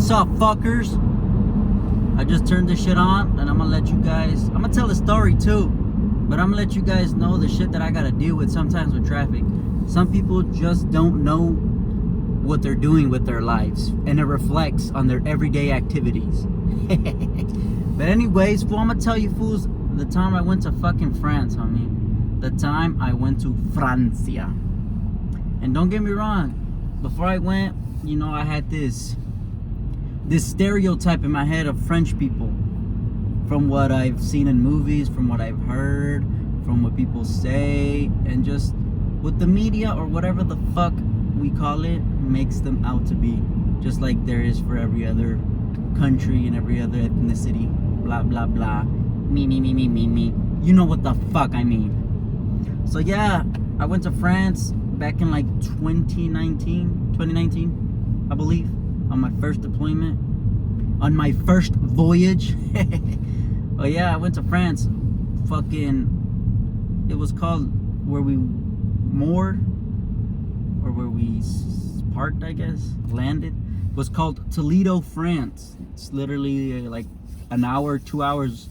What's up, fuckers? I just turned this shit on, and I'm gonna let you guys, I'm gonna tell a story too, but I'm gonna let you guys know the shit that I gotta deal with sometimes with traffic. Some people just don't know what they're doing with their lives, and it reflects on their everyday activities. But anyways, fool, I'm gonna tell you fools the time I went to fucking France, homie. The time I went to Francia. And don't get me wrong, before I went, you know, I had this stereotype in my head of French people, from what I've seen in movies, from what I've heard, from what people say, and just what the media or whatever the fuck we call it makes them out to be, just like there is for every other country and every other ethnicity, blah blah blah, me, you know what the fuck I mean. So yeah, I went to France back in like 2019 I believe, on my first deployment, on my first voyage. Oh yeah, I went to France. Fucking, it was called where we moored, or where we parked, I guess, landed. It was called Toledo, France. It's literally like an hour, 2 hours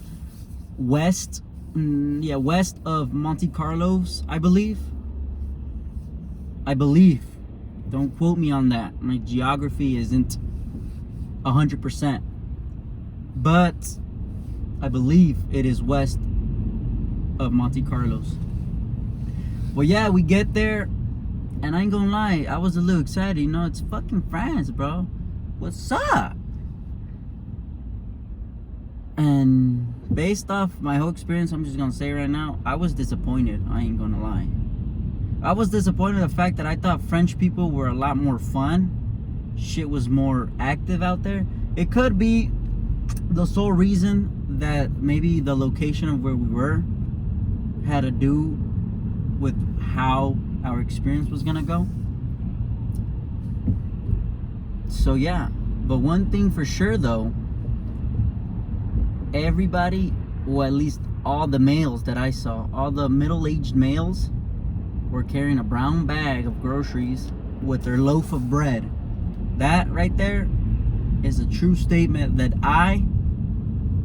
west, west of Monte Carlos, I believe. Don't quote me on that. My geography isn't 100%, but I believe it is west of Monte Carlos. Well, yeah, we get there, and I ain't gonna lie, I was a little excited. You know, it's fucking France, bro. What's up? And based off my whole experience, I'm just gonna say right now, I was disappointed. I ain't gonna lie. I was disappointed in the fact that I thought French people were a lot more fun. Shit was more active out there. It could be the sole reason that maybe the location of where we were had to do with how our experience was gonna go. So yeah, but one thing for sure though, everybody, or at least all the males that I saw, all the middle-aged males, were carrying a brown bag of groceries with their loaf of bread. That right there is a true statement that I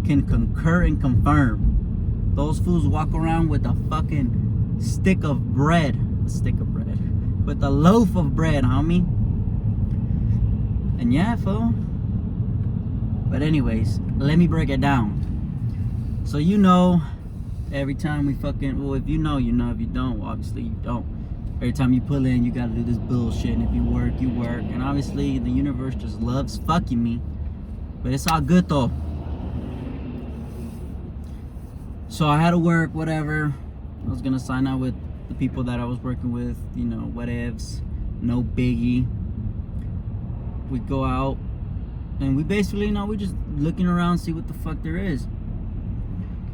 can concur and confirm. Those fools walk around with a fucking stick of bread, with a loaf of bread, homie. And yeah, fool. But anyways, let me break it down. So you know, every time we fucking, well, if you know, you know. If you don't, well, obviously you don't. Every time you pull in, you gotta do this bullshit. And if you work, you work. And obviously, the universe just loves fucking me. But it's all good, though. So I had to work, whatever. I was gonna sign out with the people that I was working with. You know, whatevs. No biggie. We go out. And we basically, you know, we just looking around, see what the fuck there is.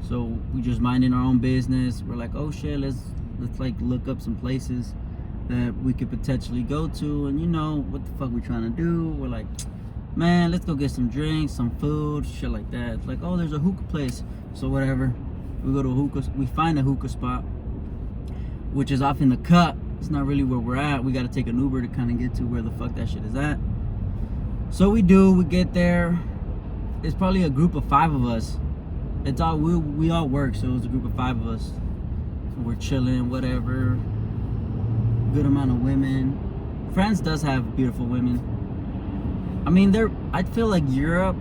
So we just minding our own business. We're like, oh shit, let's like look up some places that we could potentially go to, and you know what the fuck we trying to do. We're like, man, let's go get some drinks, some food, shit like that. It's like, oh, there's a hookah place. So whatever, we go to a hookah, we find a hookah spot, which is off in the cut. It's not really where we're at. We got to take an Uber to kind of get to where the fuck that shit is at. So we get there. It's probably a group of 5 of us. It's all, we all work, so it was a group of 5 of us. We're chilling, whatever. Good amount of women. France does have beautiful women. I mean, I feel like Europe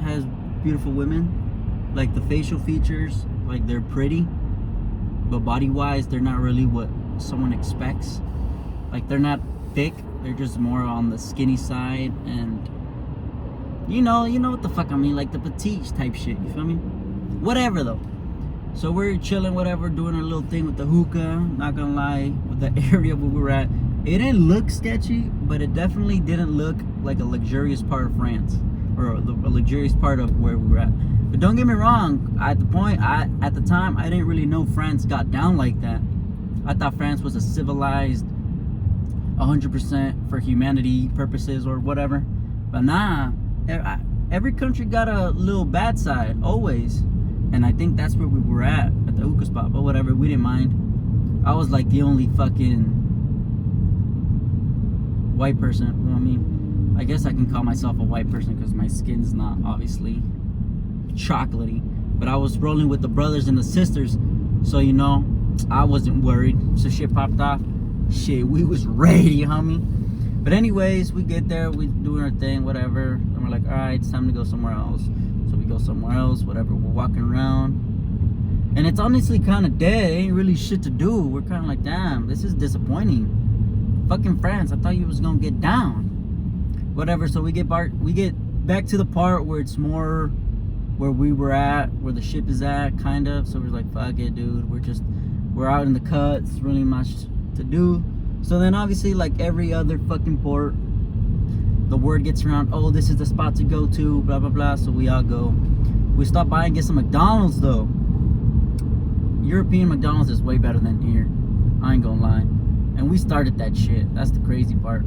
has beautiful women. Like the facial features, like they're pretty, but body-wise, they're not really what someone expects. Like they're not thick. They're just more on the skinny side, and you know what the fuck I mean, like the petite type shit. You feel me? Whatever though. So we're chilling, whatever, doing our little thing with the hookah. Not gonna lie, with the area where we were at, it didn't look sketchy, but it definitely didn't look like a luxurious part of France, or a luxurious part of where we were at. But don't get me wrong, at the time, I didn't really know France got down like that. I thought France was a civilized, 100% for humanity purposes or whatever. But nah, every country got a little bad side, always. And I think that's where we were at the hookah spot. But whatever, we didn't mind. I was like the only fucking white person, you know what I mean? I guess I can call myself a white person because my skin's not obviously chocolatey. But I was rolling with the brothers and the sisters, so you know, I wasn't worried. So shit popped off. Shit, we was ready, homie. But anyways, we get there, we doing our thing, whatever. And we're like, all right, it's time to go somewhere else. So we go somewhere else, whatever. We're walking around. And it's honestly kind of dead. Ain't really shit to do. We're kind of like, damn, this is disappointing. Fucking France, I thought you was gonna get down. Whatever, so we get back to the part where it's more where we were at, where the ship is at, kind of. So we're like, fuck it, dude. We're out in the cuts, really much to do. So then obviously, like every other fucking port, the word gets around, oh, this is the spot to go to, blah, blah, blah. So we all go. We stop by and get some McDonald's, though. European McDonald's is way better than here. I ain't gonna lie. And we started that shit. That's the crazy part.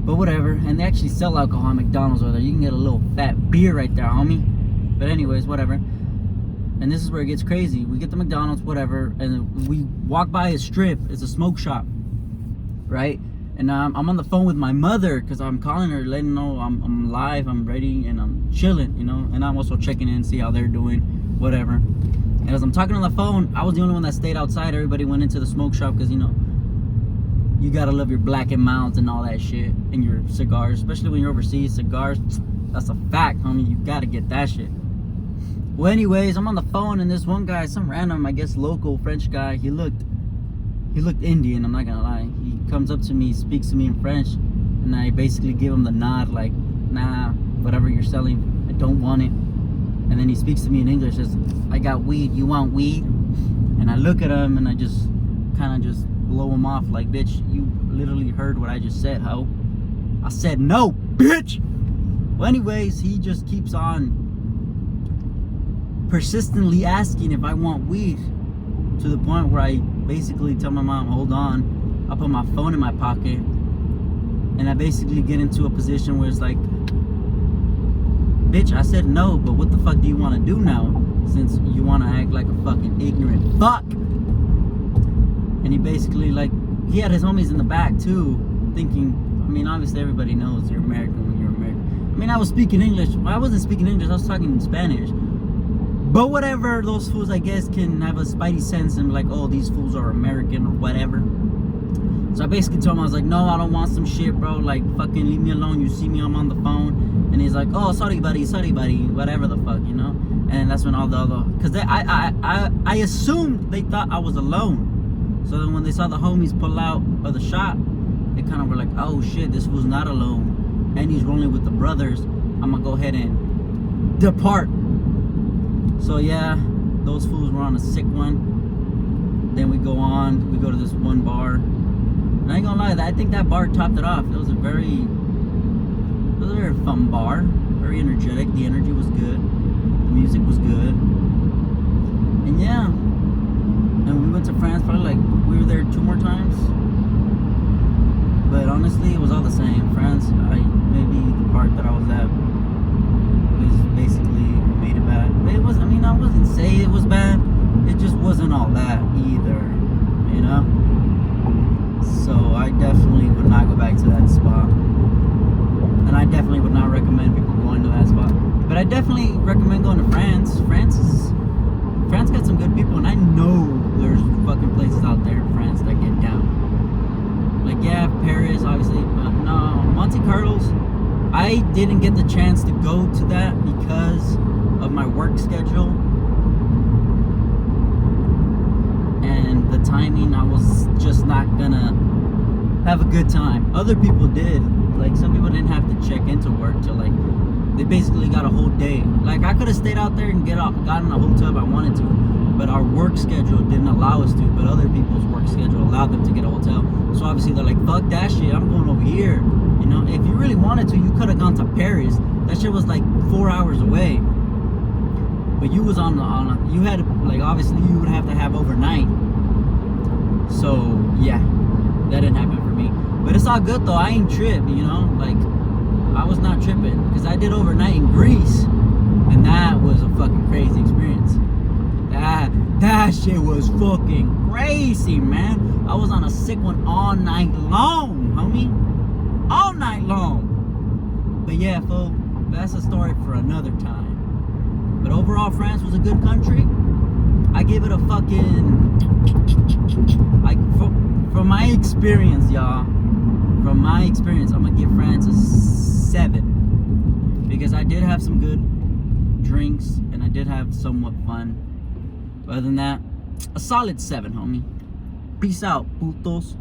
But whatever. And they actually sell alcohol at McDonald's over there. You can get a little fat beer right there, homie. But anyways, whatever. And this is where it gets crazy. We get the McDonald's, whatever, and we walk by a strip. It's a smoke shop, right? And I'm on the phone with my mother because I'm calling her, letting her know I'm live, I'm ready, and I'm chilling, you know. And I'm also checking in, see how they're doing, whatever. And as I'm talking on the phone, I was the only one that stayed outside. Everybody went into the smoke shop because, you know, you gotta love your Black & Milds and all that shit, and your cigars, especially when you're overseas. Cigars, that's a fact, homie. You gotta get that shit. Well, anyways, I'm on the phone, and this one guy, some random, I guess, local French guy, he looked Indian, I'm not gonna lie. He comes up to me, speaks to me in French, and I basically give him the nod, like, nah, whatever you're selling, I don't want it. And then he speaks to me in English, says, I got weed, you want weed? And I look at him, and I just kind of just blow him off, like, bitch, you literally heard what I just said, ho. I said no, bitch! Well, anyways, he just keeps on persistently asking if I want weed, to the point where I basically tell my mom, hold on, I'll put my phone in my pocket, and I basically get into a position where it's like, bitch, I said no, but what the fuck do you want to do now, since you want to act like a fucking ignorant fuck? And he basically, like, he had his homies in the back too, thinking, I mean, obviously everybody knows you're American when you're American. I mean, I was speaking English. I wasn't speaking English, I was talking Spanish. But whatever, those fools, I guess, can have a spidey sense and be like, oh, these fools are American or whatever. So I basically told him, I was like, no, I don't want some shit, bro. Like, fucking leave me alone. You see me, I'm on the phone. And he's like, oh, sorry, buddy, whatever the fuck, you know? And that's when all the other, because I assumed they thought I was alone. So then when they saw the homies pull out of the shop, they kind of were like, oh shit, this fool's not alone. And he's rolling with the brothers. I'm gonna go ahead and depart. So yeah, those fools were on a sick one. Then we go to this one bar. And I ain't gonna lie, I think that bar topped it off. It was a very fun bar, very energetic. The energy was good, the music was good, and yeah. And we went to France probably, like, we were there 2 more times. But honestly, it was all the same. France, maybe the part that I was at was basically made it bad. But it was, I mean, I wouldn't say it was bad. It just wasn't all that either, you know? So I definitely would not go back to that spot. And I definitely would not recommend people going to that spot. But I definitely recommend going to France. France got some good people, and I know there's fucking places out there in France that get down. Like, yeah, Paris, obviously, but no, Monte Carlo's, I didn't get the chance to go to that because of my work schedule. And the timing, I was just not gonna have a good time. Other people did. Like, some people didn't have to check into work till, like, they basically got a whole day. Like, I could have stayed out there and gotten a hotel if I wanted to, but our work schedule didn't allow us to. But other people's work schedule allowed them to get a hotel. So obviously they're like, fuck that shit, I'm going over here. You know, if you really wanted to, you could have gone to Paris. That shit was like 4 hours away. But you was you had, like, obviously you would have to have overnight. So yeah, that didn't happen for me. But it's all good though. I ain't tripped, you know. Like, I was not tripping because I did overnight in Greece, and that was a fucking crazy experience. That shit was fucking crazy, man. I was on a sick one all night long, homie. All night long. But yeah, fool, that's a story for another time. But overall, France was a good country. I give it a fucking, like, from my experience, y'all. From my experience, I'm gonna give France a 7 because I did have some good drinks and I did have somewhat fun. But other than that, a solid 7, homie. Peace out, putos.